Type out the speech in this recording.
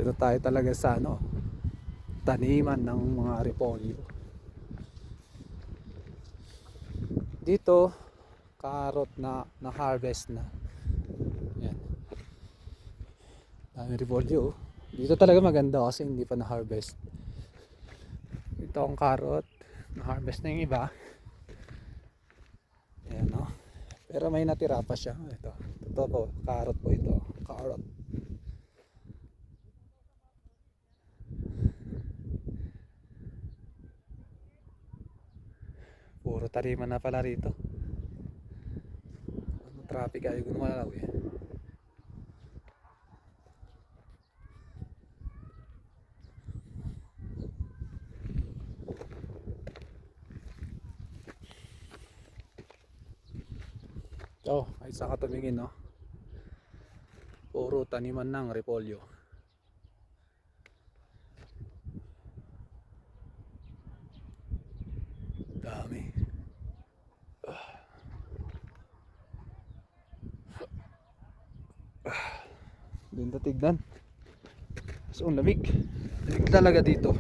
Dito tayo talaga sa ano, taniman ng mga repolyo. Dito, carrot na harvest na. Yan. Dami repolyo. Dito talaga maganda kasi hindi pa na harvest. Ito ang carrot, na harvest na yung iba. Ayan, no? Pero may natira pa siya. Ito po, carrot po ito. Carrot. Puro tariman na pala rito. Ano traffic ayaw ko naman alaw eh. Oh, ay saka tumingin, no? Puro taniman ng repolyo. Dami. Ganda tignan. So, lamig. Lamig talaga dito.